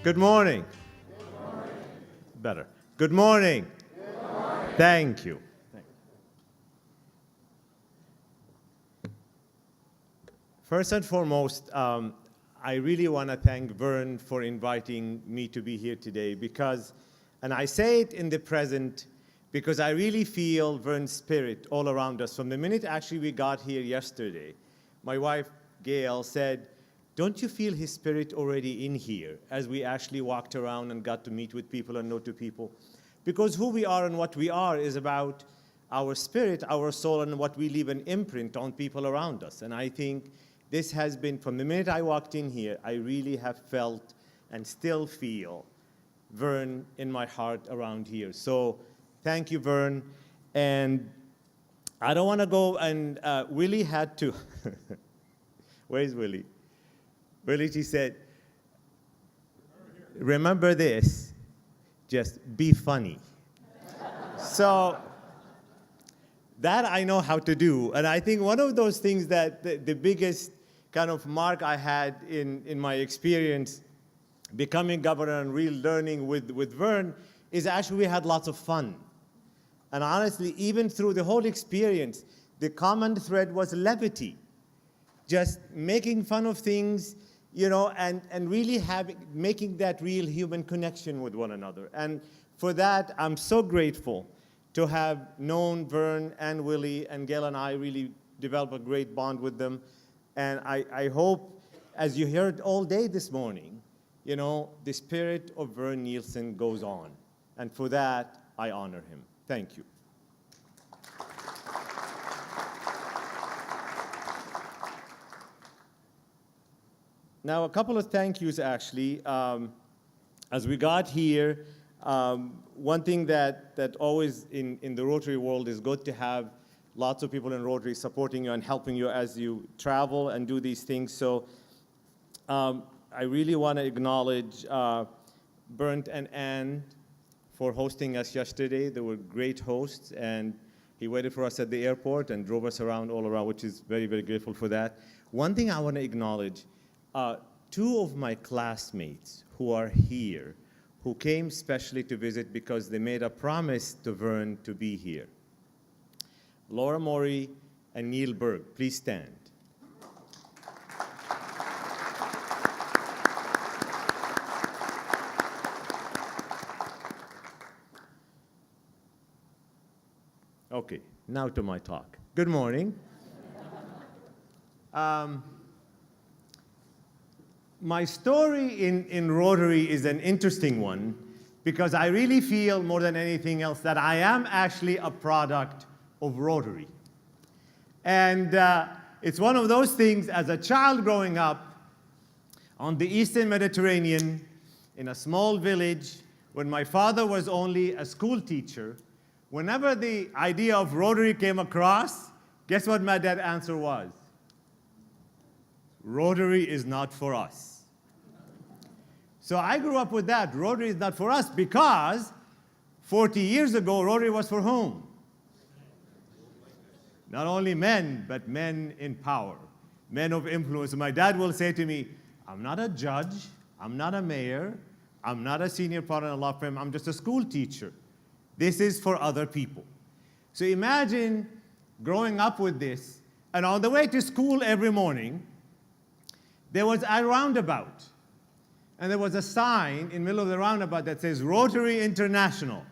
Good morning. Better. Good morning. Thank you. First and foremost, I really want to thank Vern for inviting me to be here today because, and I say it in the present, because I really feel Vern's spirit all around us. From the minute actually we got here yesterday, my wife Gail said, don't you feel his spirit already in here as we actually walked around and got to meet with people and know to people? Because who we are and what we are is about our spirit, our soul, and what we leave an imprint on people around us. And I think this has been, from the minute I walked in here, I really have felt and still feel Vern in my heart around here. So thank you, Vern. And I don't want to go, and Willie had to, where's Willie? Willie, she said, remember this, just be funny. So that I know how to do. And I think one of those things that the biggest kind of mark I had in my experience becoming governor and real learning with Vern is actually we had lots of fun. And honestly, even through the whole experience, the common thread was levity. Just making fun of things, you know, and really making that real human connection with one another. And for that, I'm so grateful to have known Vern and Willie, and Gail and I really developed a great bond with them. And I hope, as you heard all day this morning, you know, the spirit of Vern Nielsen goes on. And for that, I honor him. Thank you. Now, a couple of thank yous, actually. As we got here, one thing that always in the Rotary world is good to have lots of people in Rotary supporting you and helping you as you travel and do these things. So I really want to acknowledge Bernd and Ann for hosting us yesterday. They were great hosts, and he waited for us at the airport and drove us around all around, which is very, very grateful for that. One thing I want to acknowledge, two of my classmates who are here, who came specially to visit because they made a promise to Vern to be here. Laura Mori and Neil Berg, please stand. Okay, now to my talk. Good morning. My story in Rotary is an interesting one because I really feel more than anything else that I am actually a product of Rotary. And it's one of those things, as a child growing up on the Eastern Mediterranean in a small village when my father was only a school teacher, whenever the idea of Rotary came across, guess what my dad's answer was? Rotary is not for us. So I grew up with that. Rotary is not for us because 40 years ago, Rotary was for whom? Not only men, but men in power, men of influence. My dad will say to me, I'm not a judge, I'm not a mayor, I'm not a senior partner in a law firm, I'm just a school teacher. This is for other people. So imagine growing up with this, and on the way to school every morning, there was a roundabout. And there was a sign in the middle of the roundabout that says Rotary International.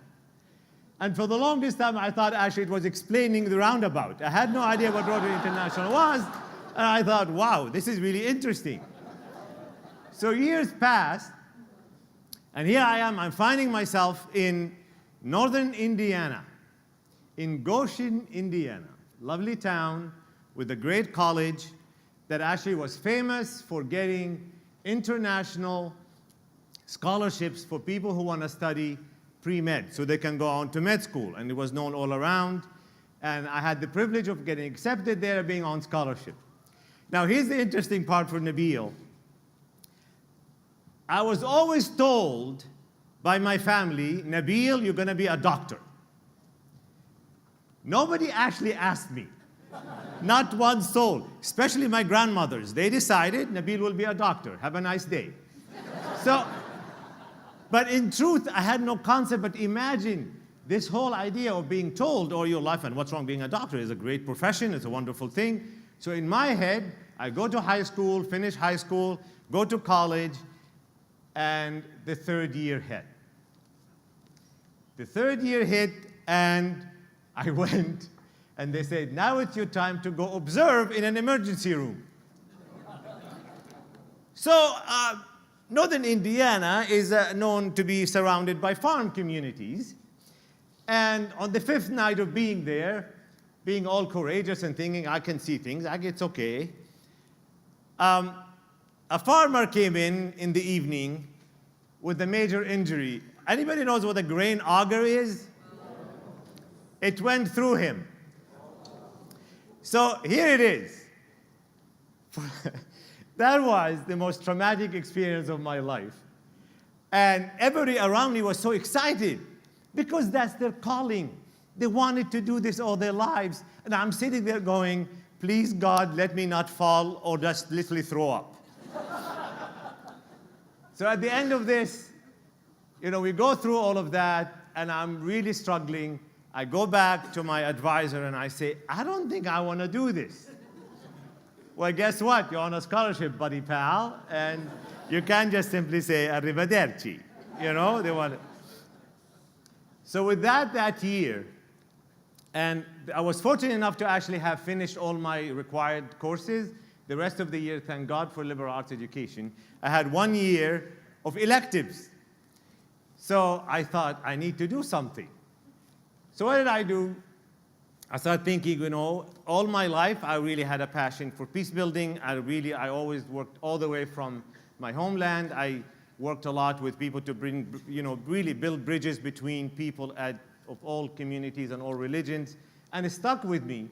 And for the longest time, I thought actually it was explaining the roundabout. I had no idea what Rotary International was, and I thought, wow, this is really interesting. So years passed, and here I am, I'm finding myself in northern Indiana, in Goshen, Indiana, lovely town with a great college that actually was famous for getting international scholarships for people who want to study pre-med, so they can go on to med school, and it was known all around. And I had the privilege of getting accepted there, being on scholarship. Now, here's the interesting part for Nabil. I was always told by my family, Nabil, you're going to be a doctor. Nobody actually asked me. Not one soul, especially my grandmothers. They decided Nabil will be a doctor. Have a nice day. So But in truth, I had no concept. But imagine this whole idea of being told all your life, and what's wrong being a doctor is a great profession, it's a wonderful thing. So in my head, I go to high school, finish high school, go to college, and the third year hit. The third year hit, and I went, and they said, now it's your time to go observe in an emergency room. So northern Indiana is known to be surrounded by farm communities. And on the fifth night of being there, being all courageous and thinking, I can see things, it's okay. A farmer came in the evening with a major injury. Anybody knows what a grain auger is? It went through him. So here it is. That was the most traumatic experience of my life. And everybody around me was so excited because that's their calling. They wanted to do this all their lives. And I'm sitting there going, please, God, let me not fall or just literally throw up. So at the end of this, we go through all of that, and I'm really struggling. I go back to my advisor, and I say, I don't think I want to do this. Well, guess what? You're on a scholarship, buddy pal, and you can't just simply say, arrivederci. They want it. So with that year, and I was fortunate enough to actually have finished all my required courses. The rest of the year, thank God for liberal arts education, I had 1 year of electives. So I thought, I need to do something. So what did I do? I started thinking, all my life, I really had a passion for peace building. I always worked all the way from my homeland. I worked a lot with people to bring, really build bridges between people of all communities and all religions. And it stuck with me.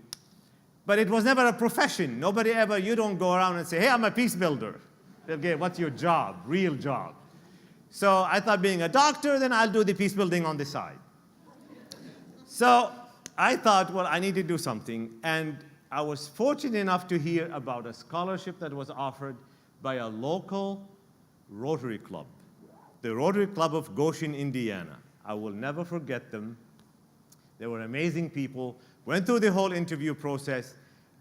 But it was never a profession. Nobody ever, you don't go around and say, hey, I'm a peace builder. Okay, what's your job, real job? So I thought being a doctor, then I'll do the peace building on the side. So I thought, well, I need to do something. And I was fortunate enough to hear about a scholarship that was offered by a local Rotary Club, the Rotary Club of Goshen, Indiana. I will never forget them. They were amazing people, went through the whole interview process,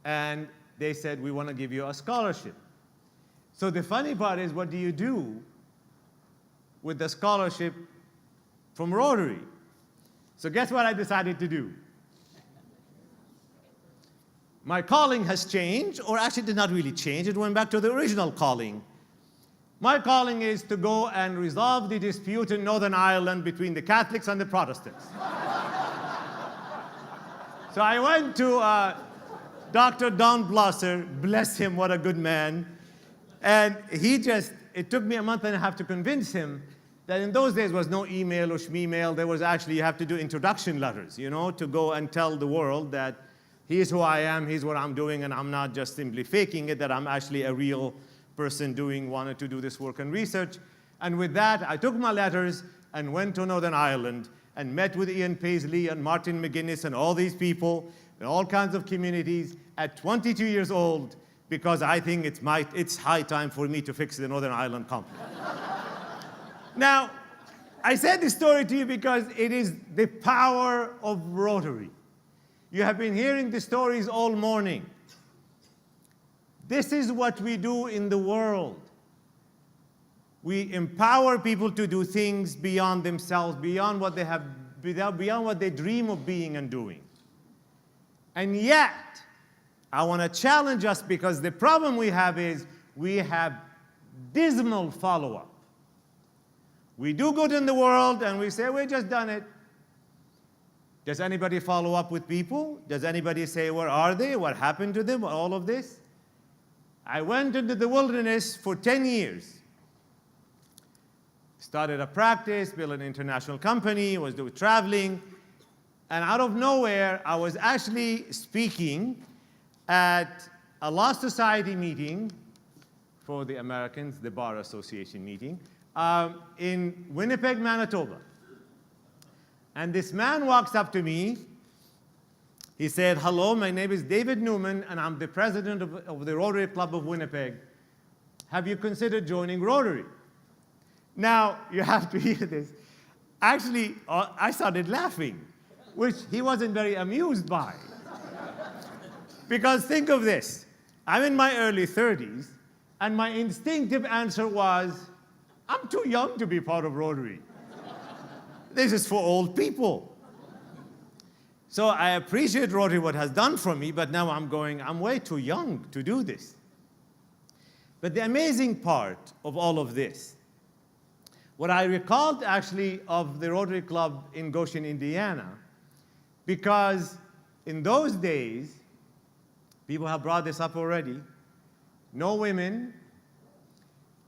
and they said, we want to give you a scholarship. So the funny part is, what do you do with the scholarship from Rotary? So guess what I decided to do? My calling has changed, or actually did not really change. It went back to the original calling. My calling is to go and resolve the dispute in Northern Ireland between the Catholics and the Protestants. So I went to Dr. Don Blosser, bless him, what a good man. And it took me a month and a half to convince him that in those days was no email or shmemail. There was actually, you have to do introduction letters, to go and tell the world that here's who I am, here's what I'm doing, and I'm not just simply faking it, that I'm actually a real person wanted to do this work and research. And with that, I took my letters and went to Northern Ireland and met with Ian Paisley and Martin McGuinness and all these people in all kinds of communities at 22 years old, because I think it's high time for me to fix the Northern Ireland conflict. Now, I said this story to you because it is the power of Rotary. You have been hearing the stories all morning. This is what we do in the world. We empower people to do things beyond themselves, beyond what they dream of being and doing. And yet, I want to challenge us, because the problem we have is we have dismal follow-up. We do good in the world and we say, we just done it. Does anybody follow up with people? Does anybody say, where are they? What happened to them? All of this? I went into the wilderness for 10 years. Started a practice, built an international company, was doing traveling, and out of nowhere, I was actually speaking at a Law Society meeting for the Americans, the Bar Association meeting, in Winnipeg, Manitoba. And this man walks up to me. He said, hello, my name is David Newman, and I'm the president of the Rotary Club of Winnipeg. Have you considered joining Rotary? Now, you have to hear this. Actually, I started laughing, which he wasn't very amused by. Because think of this. I'm in my early 30s, and my instinctive answer was, I'm too young to be part of Rotary. This is for old people. So I appreciate Rotary, what it has done for me, but now I'm way too young to do this. But the amazing part of all of this, what I recalled actually of the Rotary Club in Goshen, Indiana, because in those days, people have brought this up already, no women,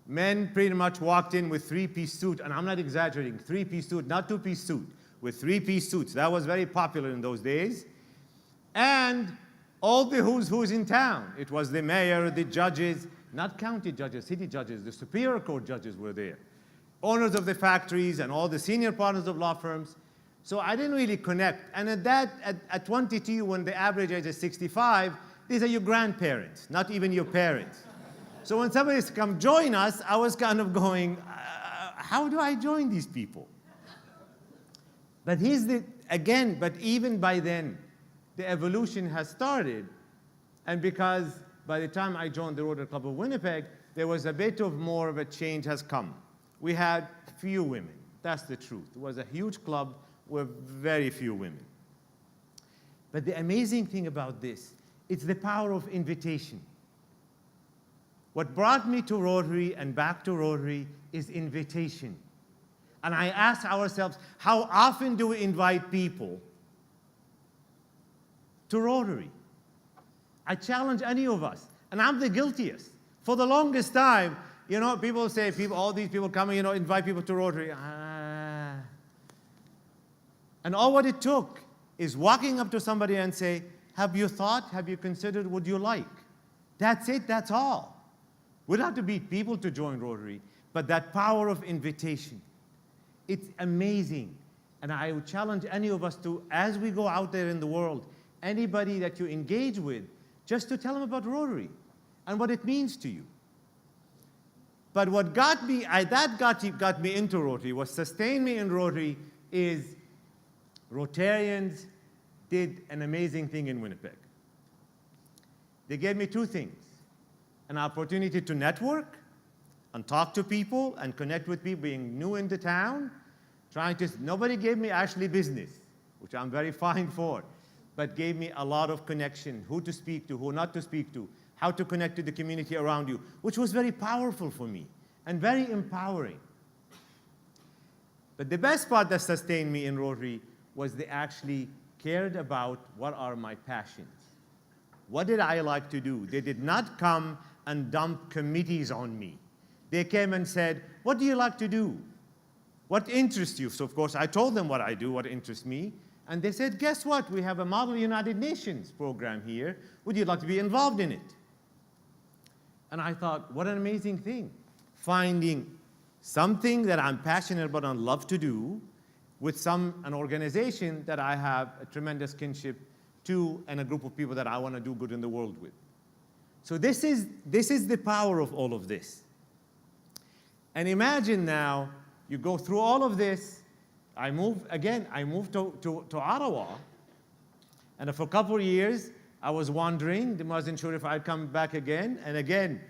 men pretty much walked in with three-piece suit, and I'm not exaggerating, three-piece suit, not two-piece suit, with three-piece suits. That was very popular in those days. And all the who's in town. It was the mayor, the judges, not county judges, city judges, the Superior Court judges were there. Owners of the factories and all the senior partners of law firms. So I didn't really connect. And at 22, when the average age is 65, these are your grandparents, not even your parents. So when somebody says, come join us, I was kind of going, how do I join these people? But but even by then, the evolution has started. And because by the time I joined the Rotary Club of Winnipeg, there was a bit of more of a change has come. We had few women. That's the truth. It was a huge club with very few women. But the amazing thing about this, it's the power of invitation. What brought me to Rotary and back to Rotary is invitation. And I ask ourselves, how often do we invite people to Rotary? I challenge any of us, and I'm the guiltiest. For the longest time, you know, people say, all these people coming, you know, invite people to Rotary. And all what it took is walking up to somebody and say, have you thought, have you considered, would you like? That's it, that's all. We don't have to beat people to join Rotary, but that power of invitation, it's amazing. And I would challenge any of us to, as we go out there in the world, anybody that you engage with, just to tell them about Rotary and what it means to you. But what got me into Rotary, what sustained me in Rotary is Rotarians did an amazing thing in Winnipeg. They gave me two things: an opportunity to network and talk to people and connect with people being new in the town, nobody gave me actually business, which I'm very fine for, but gave me a lot of connection, who to speak to, who not to speak to, how to connect to the community around you, which was very powerful for me and very empowering. But the best part that sustained me in Rotary was they actually cared about what are my passions. What did I like to do? They did not come and dump committees on me. They came and said, what do you like to do? What interests you? So of course I told them what I do, what interests me. And they said, guess what? We have a Model United Nations program here. Would you like to be involved in it? And I thought, what an amazing thing. Finding something that I'm passionate about and love to do with an organization that I have a tremendous kinship to and a group of people that I want to do good in the world with. So this is the power of all of this. And imagine now, you go through all of this. I moved to Ottawa, and for a couple of years, I was wandering, wasn't sure if I'd come back again, and again,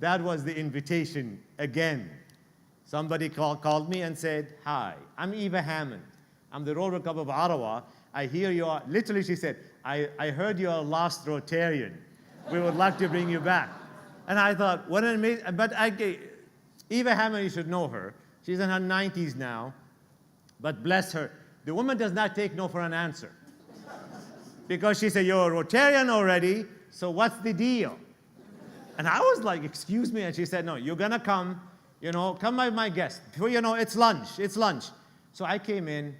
that was the invitation again. Somebody called me and said, hi, I'm Eva Hammond. I'm the Rotary Club of Ottawa. I hear you are, literally she said, I heard you're a lost Rotarian. We would like to bring you back. And I thought, what an amazing, but Eva Hammond, you should know her. She's in her 90s now, but bless her. The woman does not take no for an answer. Because she said, you're a Rotarian already, so what's the deal? And I was like, excuse me, and she said, no, you're gonna come, come by my guest. It's lunch. So I came in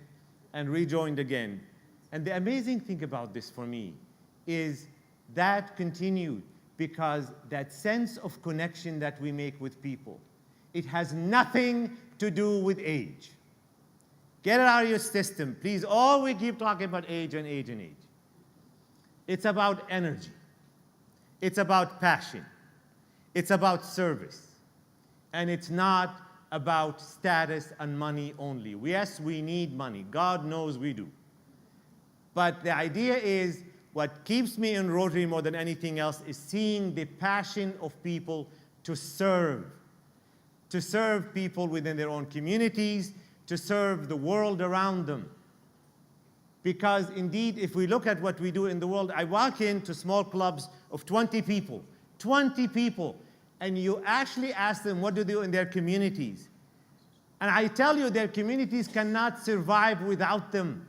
and rejoined again. And the amazing thing about this for me is that continued, because that sense of connection that we make with people, it has nothing to do with age. Get it out of your system. Please, all we keep talking about age and age and age. It's about energy. It's about passion. It's about service. And it's not about status and money only. Yes, we need money. God knows we do. But the idea is, what keeps me in Rotary more than anything else is seeing the passion of people to serve people within their own communities, to serve the world around them. Because indeed, if we look at what we do in the world, I walk into small clubs of 20 people, and you actually ask them what do they do in their communities. And I tell you, their communities cannot survive without them.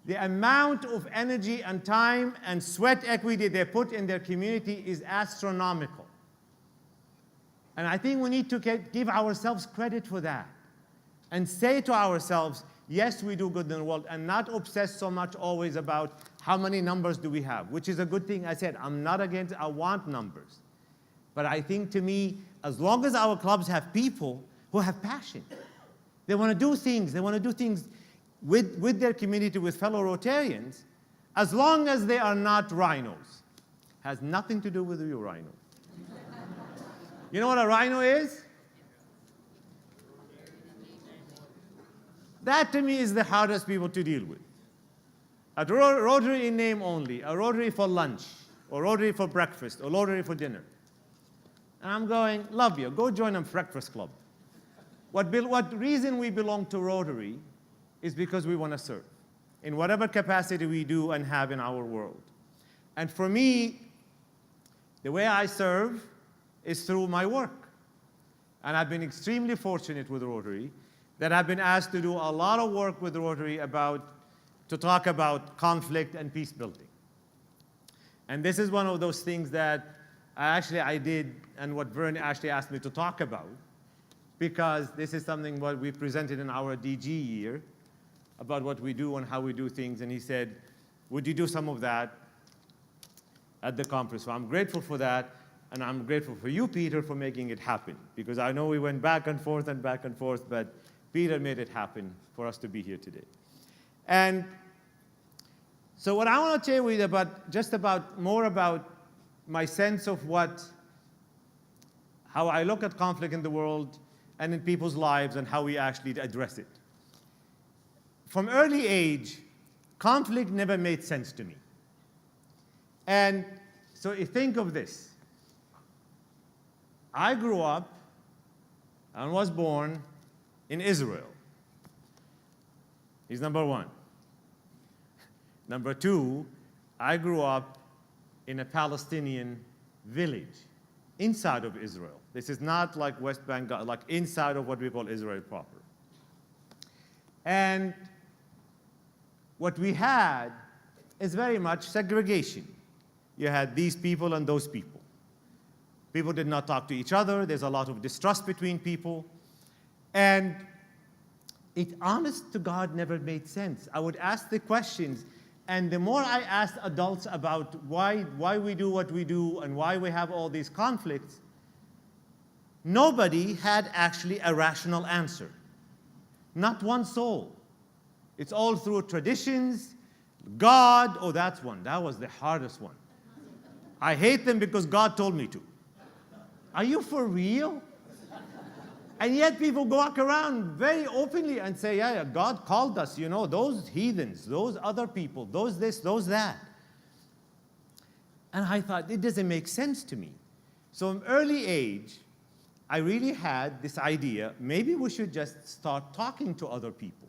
The amount of energy and time and sweat equity they put in their community is astronomical. And I think we need to give ourselves credit for that and say to ourselves, yes, we do good in the world, and not obsess so much always about how many numbers do we have, which is a good thing. I said, I'm not against, I want numbers. But I think, to me, as long as our clubs have people who have passion, they want to do things with their community, with fellow Rotarians, as long as they are not rhinos. Has nothing to do with you, rhino. You know what a rhino is? That, to me, is the hardest people to deal with. A Rotary in name only, a Rotary for lunch, or Rotary for breakfast, or Rotary for dinner. And I'm going, love you, go join a breakfast club. What reason we belong to Rotary is because we want to serve in whatever capacity we do and have in our world. And for me, the way I serve is through my work. And I've been extremely fortunate with Rotary that I've been asked to do a lot of work with Rotary to talk about conflict and peace building. And this is one of those things that I did, and what Vern actually asked me to talk about, because this is something what we presented in our DG year about what we do and how we do things. And he said, would you do some of that at the conference? So I'm grateful for that. And I'm grateful for you, Peter, for making it happen. Because I know we went back and forth, but Peter made it happen for us to be here today. And so what I want to tell you more about my sense of how I look at conflict in the world and in people's lives and how we actually address it. From early age, conflict never made sense to me. And so you think of this. I grew up and was born in Israel. He's number one. Number two, I grew up in a Palestinian village inside of Israel. This is not like West Bank, like inside of what we call Israel proper. And what we had is very much segregation. You had these people and those people. People did not talk to each other. There's a lot of distrust between people. And it, honest to God, never made sense. I would ask the questions, and the more I asked adults about why we do what we do and why we have all these conflicts, nobody had actually a rational answer. Not one soul. It's all through traditions. God, oh, that's one. That was the hardest one. I hate them because God told me to. Are you for real? And yet people walk around very openly and say, yeah, God called us, you know, those heathens, those other people, those this, those that. And I thought, it doesn't make sense to me. So from early age, I really had this idea, maybe we should just start talking to other people,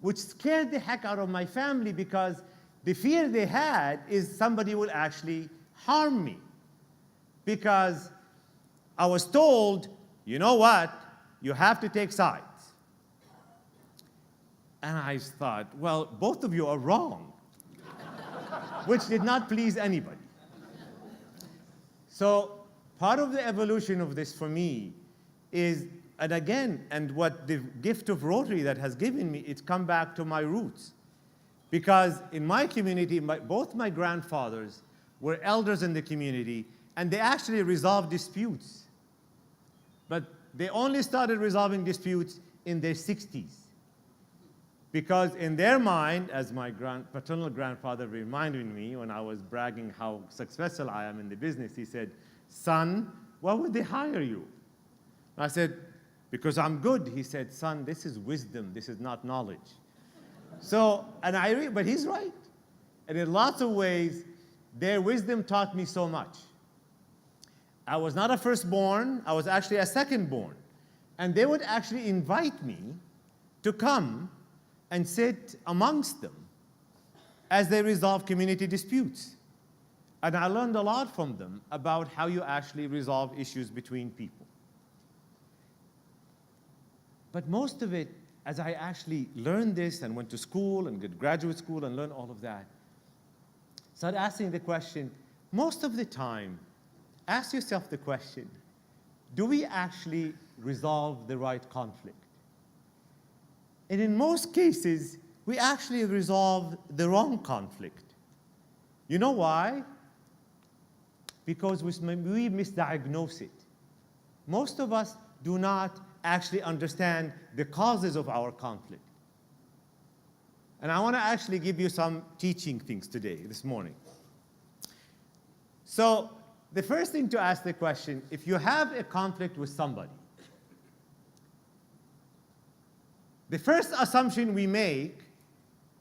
which scared the heck out of my family because the fear they had is somebody will actually harm me. Because I was told, you know what, you have to take sides. And I thought, well, both of you are wrong, which did not please anybody. So part of the evolution of this for me is, and what the gift of Rotary that has given me, it's come back to my roots. Because in my community, both my grandfathers were elders in the community, and they actually resolved disputes. But they only started resolving disputes in their 60s. Because in their mind, as my paternal grandfather reminded me when I was bragging how successful I am in the business, he said, son, why would they hire you? I said, because I'm good. He said, son, this is wisdom. This is not knowledge. So, but he's right. And in lots of ways, their wisdom taught me so much. I was not a firstborn. I was actually a secondborn. And they would actually invite me to come and sit amongst them as they resolve community disputes. And I learned a lot from them about how you actually resolve issues between people. But most of it, as I actually learned this and went to school and did graduate school and learned all of that, started asking the question, most of the time, ask yourself the question, do we actually resolve the right conflict? And in most cases, we actually resolve the wrong conflict. You know why? Because we misdiagnose it. Most of us do not actually understand the causes of our conflict. And I want to actually give you some teaching things today, this morning. So the first thing to ask the question, if you have a conflict with somebody, the first assumption we make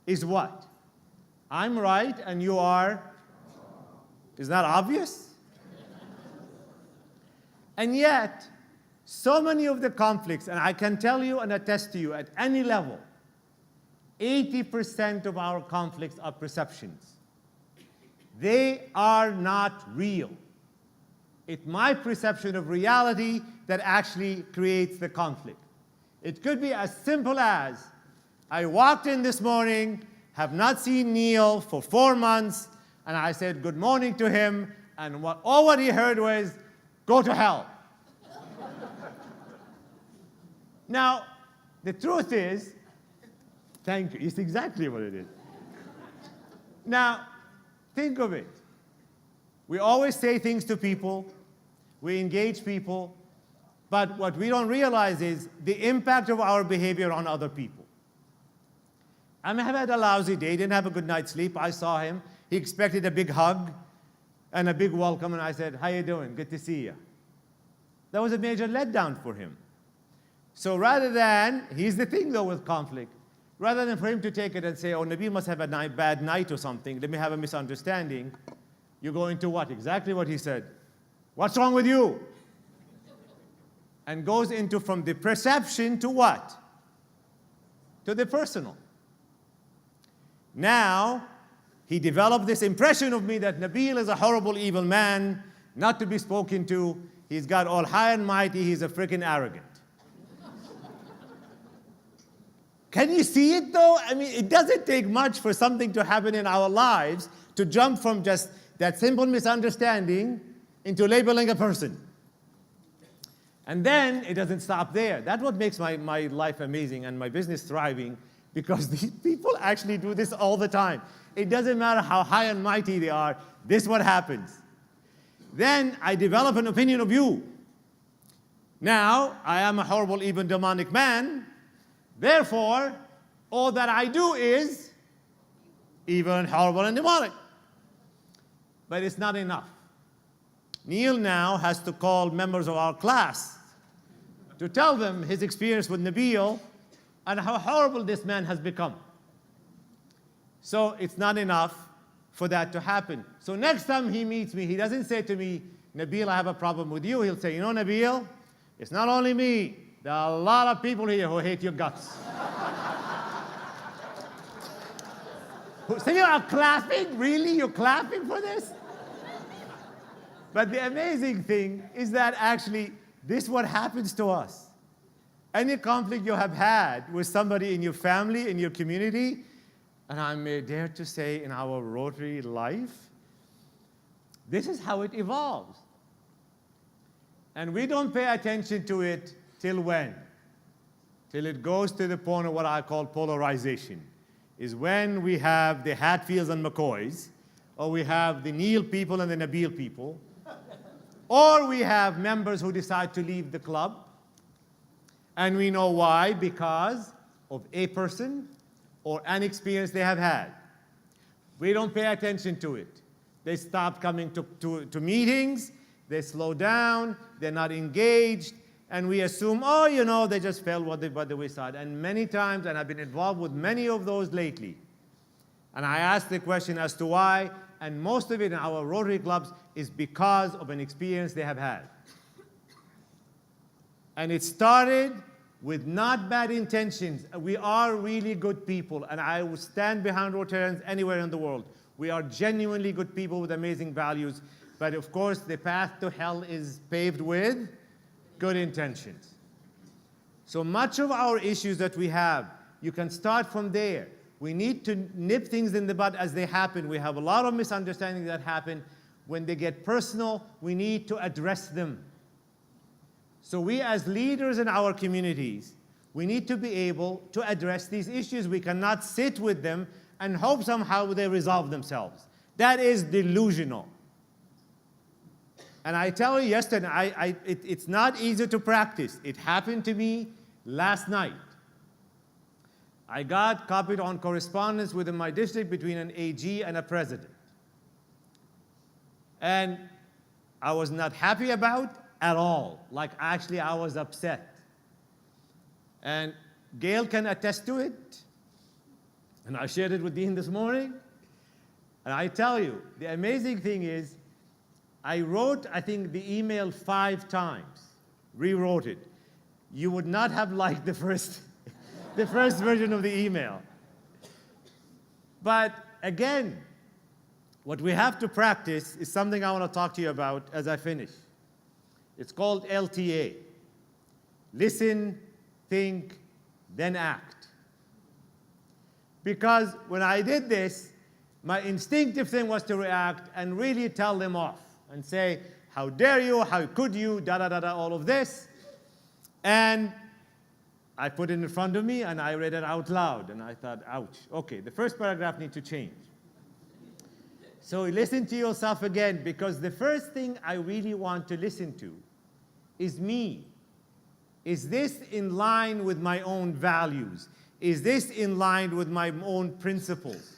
is what? I'm right and you are? Is that obvious? And yet, so many of the conflicts, and I can tell you and attest to you at any level, 80% of our conflicts are perceptions. They are not real. It's my perception of reality that actually creates the conflict. It could be as simple as, I walked in this morning, have not seen Neil for 4 months, and I said good morning to him, and all what he heard was, go to hell. Now, the truth is, thank you, it's exactly what it is. Now, think of it. We always say things to people, we engage people, but what we don't realize is the impact of our behavior on other people. I may have had a lousy day, didn't have a good night's sleep. I saw him. He expected a big hug and a big welcome, and I said, how you doing? Good to see you. That was a major letdown for him. So rather than, here's the thing though with conflict, rather than for him to take it and say, oh, Nabil must have a bad night or something, let me have a misunderstanding, you go into what? Exactly what he said. What's wrong with you? And goes into from the perception to what? To the personal. Now, he developed this impression of me that Nabil is a horrible, evil man, not to be spoken to. He's got all high and mighty, he's a freaking arrogant. Can you see it though? I mean, it doesn't take much for something to happen in our lives to jump from just that simple misunderstanding into labeling a person. And then it doesn't stop there. That's what makes my life amazing and my business thriving, because these people actually do this all the time. It doesn't matter how high and mighty they are, this is what happens. Then I develop an opinion of you. Now, I am a horrible, even demonic man. Therefore, all that I do is evil and horrible and demonic. But it's not enough. Neil now has to call members of our class to tell them his experience with Nabil and how horrible this man has become. So it's not enough for that to happen. So next time he meets me, he doesn't say to me, Nabil, I have a problem with you. He'll say, you know, Nabil, it's not only me. There are a lot of people here who hate your guts. So you are clapping? Really? You're clapping for this? But the amazing thing is that actually this is what happens to us. Any conflict you have had with somebody in your family, in your community, and I may dare to say in our Rotary life, this is how it evolves. And we don't pay attention to it till when? Till it goes to the point of what I call polarization, is when we have the Hatfields and McCoys, or we have the Neil people and the Nabil people, or we have members who decide to leave the club, and we know why, because of a person or an experience they have had. We don't pay attention to it. They stop coming to meetings, they slow down, they're not engaged, And we assume, oh, you know, they just fell by the wayside. And many times, and I've been involved with many of those lately, and I ask the question as to why, and most of it in our Rotary clubs is because of an experience they have had. And it started with not bad intentions. We are really good people, and I will stand behind Rotarians anywhere in the world. We are genuinely good people with amazing values, but of course the path to hell is paved with good intentions. So much of our issues that we have, you can start from there. We need to nip things in the bud as they happen. We have a lot of misunderstandings that happen. When they get personal, we need to address them. So we as leaders in our communities, we need to be able to address these issues. We cannot sit with them and hope somehow they resolve themselves. That is delusional. And I tell you yesterday, it's not easy to practice. It happened to me last night. I got copied on correspondence within my district between an AG and a president. And I was not happy about at all. Like, actually, I was upset. And Gail can attest to it. And I shared it with Dean this morning. And I tell you, the amazing thing is, I wrote, I think, the email 5 times, rewrote it. You would not have liked the first version of the email. But again, what we have to practice is something I want to talk to you about as I finish. It's called LTA. Listen, think, then act. Because when I did this, my instinctive thing was to react and really tell them off and say, how dare you, how could you, da-da-da-da, all of this. And I put it in front of me and I read it out loud and I thought, ouch, okay, the first paragraph needs to change. So listen to yourself again, because the first thing I really want to listen to is me. Is this in line with my own values? Is this in line with my own principles?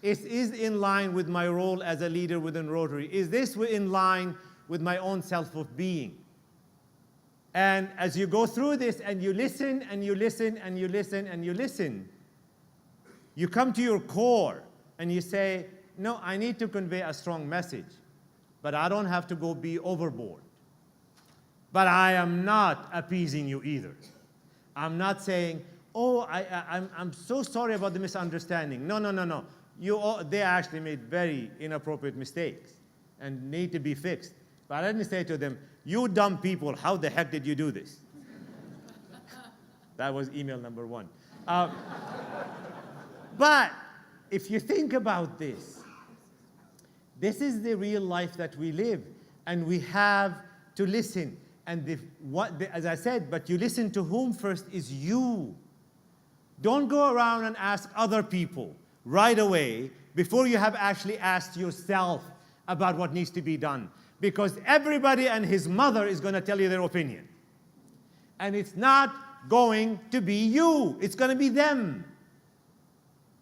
Is in line with my role as a leader within Rotary? Is this in line with my own self of being? And as you go through this and you listen and you listen and you listen and you listen, you come to your core and you say, no, I need to convey a strong message, but I don't have to go be overboard. But I am not appeasing you either. I'm not saying, oh, I'm so sorry about the misunderstanding. No, no, no, no. They actually made very inappropriate mistakes and need to be fixed. But I didn't say to them, you dumb people, how the heck did you do this? That was email number 1. But if you think about this, this is the real life that we live, and we have to listen. And as I said, but you listen to whom first is you. Don't go around and ask other people right away before you have actually asked yourself about what needs to be done. Because everybody and his mother is going to tell you their opinion. And it's not going to be you. It's going to be them.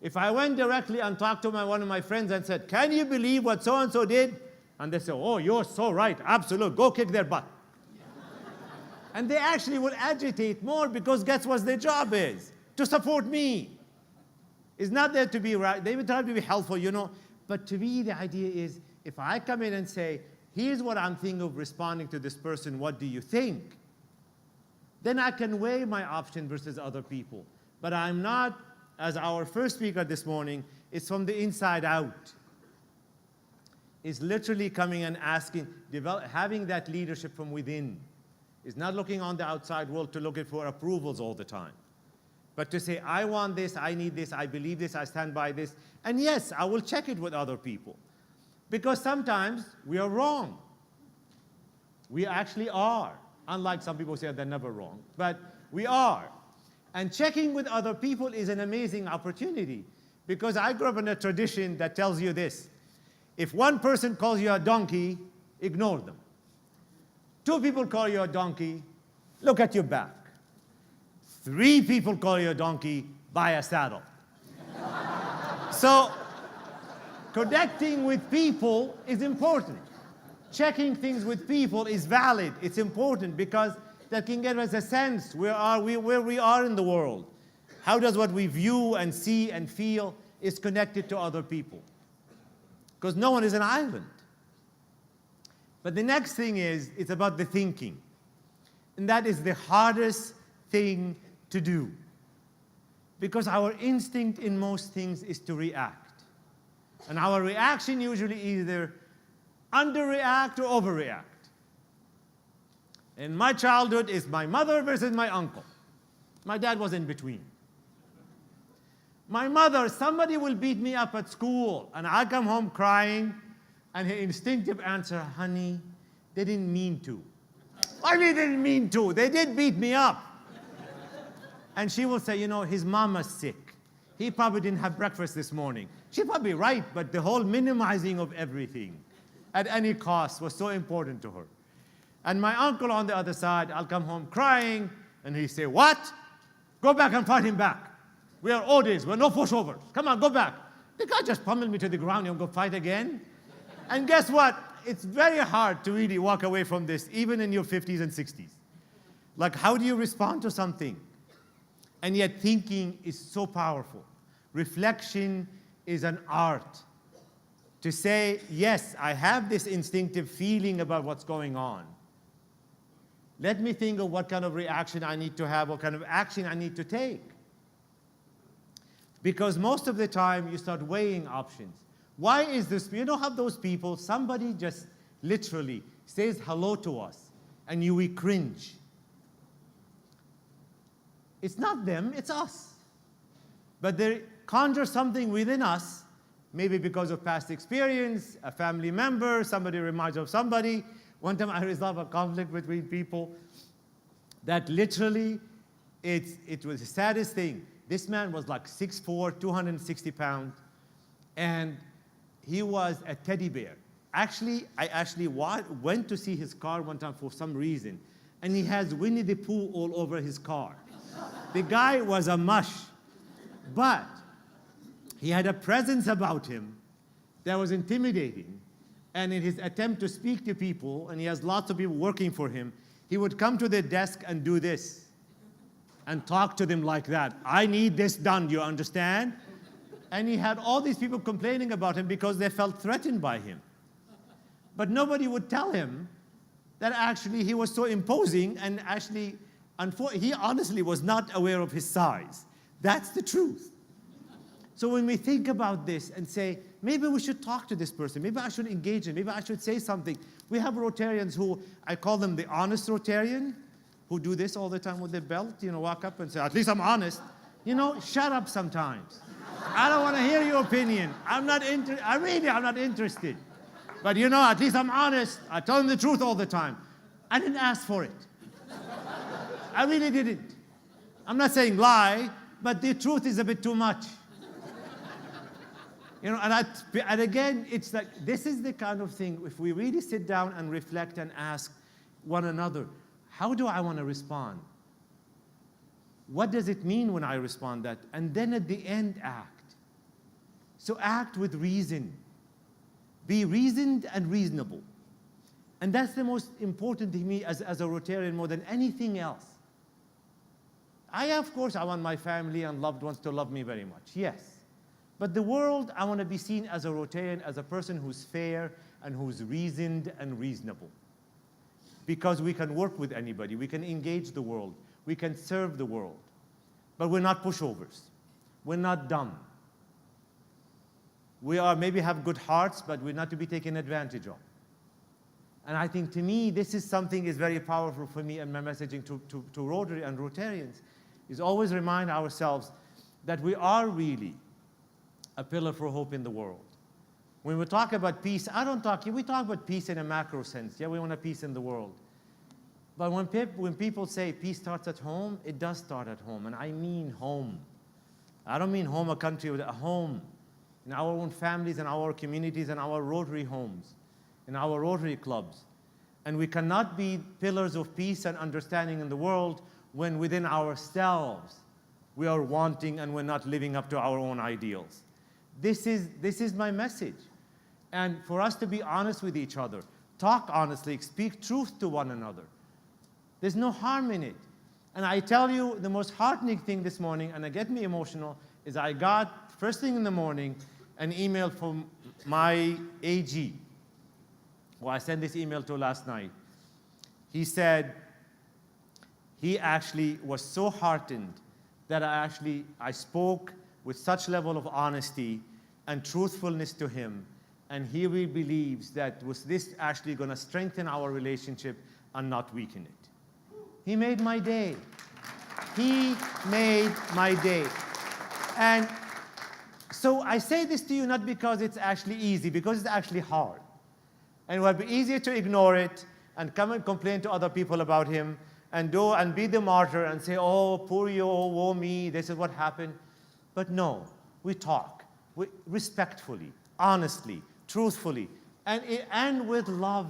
If I went directly and talked to one of my friends and said, can you believe what so-and-so did? And they say, oh, you're so right. Absolutely. Go kick their butt. And they actually will agitate more, because guess what their job is? To support me. It's not there to be right. They will try to be helpful, you know. But to me, the idea is, if I come in and say, here's what I'm thinking of responding to this person, what do you think? Then I can weigh my option versus other people. But I'm not, as our first speaker this morning, it's from the inside out. It's literally coming and asking, having that leadership from within. It's not looking on the outside world to look for approvals all the time. But to say, I want this, I need this, I believe this, I stand by this. And yes, I will check it with other people. Because sometimes we are wrong. We actually are. Unlike some people say they're never wrong. But we are. And checking with other people is an amazing opportunity. Because I grew up in a tradition that tells you this. If one person calls you a donkey, ignore them. 2 people call you a donkey, look at your back. 3 people call you a donkey, buy a saddle. So, connecting with people is important. Checking things with people is valid. It's important, because that can give us a sense where we are in the world. How does what we view and see and feel is connected to other people? Because no one is an island. But the next thing is, it's about the thinking. And that is the hardest thing to do. Because our instinct in most things is to react. And our reaction usually either underreact or overreact. In my childhood, it's my mother versus my uncle. My dad was in between. My mother, somebody will beat me up at school, and I come home crying, and her instinctive answer, honey, they didn't mean to. I mean, they didn't mean to. They did beat me up. And she will say, you know, his mama's sick. He probably didn't have breakfast this morning. She's probably right, but the whole minimizing of everything at any cost was so important to her. And my uncle on the other side, I'll come home crying, and he'll say, what? Go back and fight him back. We are Oudehes, we're no pushovers. Come on, go back. The guy just pummeled me to the ground, you'll go fight again? And guess what? It's very hard to really walk away from this, even in your 50s and 60s. Like, how do you respond to something? And yet thinking is so powerful. Reflection is an art. To say, yes, I have this instinctive feeling about what's going on. Let me think of what kind of reaction I need to have, what kind of action I need to take. Because most of the time, you start weighing options. Why is this? You know how those people, somebody just literally says hello to us, and we cringe. It's not them, it's us. But they conjure something within us, maybe because of past experience, a family member, somebody reminds of somebody. One time I resolved a conflict between people that literally, it was the saddest thing. This man was like 6'4", 260 pounds, and he was a teddy bear. Actually, I actually went to see his car one time for some reason, and he has Winnie the Pooh all over his car. The guy was a mush, but he had a presence about him that was intimidating, and in his attempt to speak to people, and he has lots of people working for him, he would come to the desk and do this, and talk to them like that. I need this done, do you understand? And he had all these people complaining about him because they felt threatened by him. But nobody would tell him that actually he was so imposing, and actually, he honestly was not aware of his size. That's the truth. So when we think about this and say, maybe we should talk to this person, maybe I should engage him, maybe I should say something. We have Rotarians who, I call them the honest Rotarian, who do this all the time with their belt, walk up and say, at least I'm honest. Shut up sometimes. I don't want to hear your opinion. I'm not interested. But at least I'm honest. I tell them the truth all the time. I didn't ask for it. I really didn't. I'm not saying lie, but the truth is a bit too much. And again, it's like, this is the kind of thing, if we really sit down and reflect and ask one another, how do I want to respond? What does it mean when I respond that? And then at the end, act. So act with reason. Be reasoned and reasonable. And that's the most important to me as a Rotarian more than anything else. Of course, I want my family and loved ones to love me very much, yes. But the world, I want to be seen as a Rotarian, as a person who's fair and who's reasoned and reasonable. Because we can work with anybody, we can engage the world, we can serve the world. But we're not pushovers. We're not dumb. We maybe have good hearts, but we're not to be taken advantage of. And I think, to me, this is something is very powerful for me, and my messaging to Rotary and Rotarians is always remind ourselves that we are really a pillar for hope in the world. When we talk about peace, we talk about peace in a macro sense. Yeah, we want a peace in the world. But when people say peace starts at home, it does start at home, and I mean home. I don't mean home, a country, but a home. In our own families, in our communities, in our Rotary homes, in our Rotary clubs. And we cannot be pillars of peace and understanding in the world when within ourselves we are wanting and we're not living up to our own ideals. This is my message. And for us to be honest with each other, talk honestly, speak truth to one another. There's no harm in it. And I tell you, the most heartening thing this morning, and it get me emotional, is I got, first thing in the morning, an email from my AG, who I sent this email to last night. He said he actually was so heartened that I spoke with such level of honesty and truthfulness to him, and he really believes that was this actually going to strengthen our relationship and not weaken it. He made my day. He made my day. And so I say this to you not because it's actually easy, because it's actually hard. And it would be easier to ignore it and come and complain to other people about him and be the martyr and say, oh, poor you, oh, woe me, this is what happened. But no, we talk respectfully, honestly, truthfully, and with love.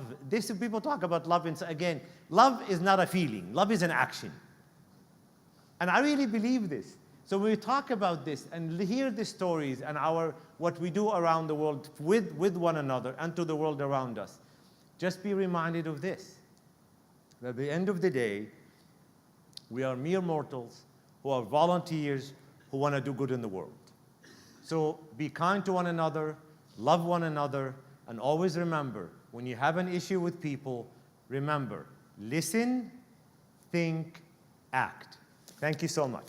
People talk about love, and again, love is not a feeling. Love is an action. And I really believe this. So when we talk about this and hear the stories and what we do around the world with one another and to the world around us, just be reminded of this. That at the end of the day, we are mere mortals who are volunteers who want to do good in the world. So be kind to one another, love one another, and always remember, when you have an issue with people, remember, listen, think, act. Thank you so much.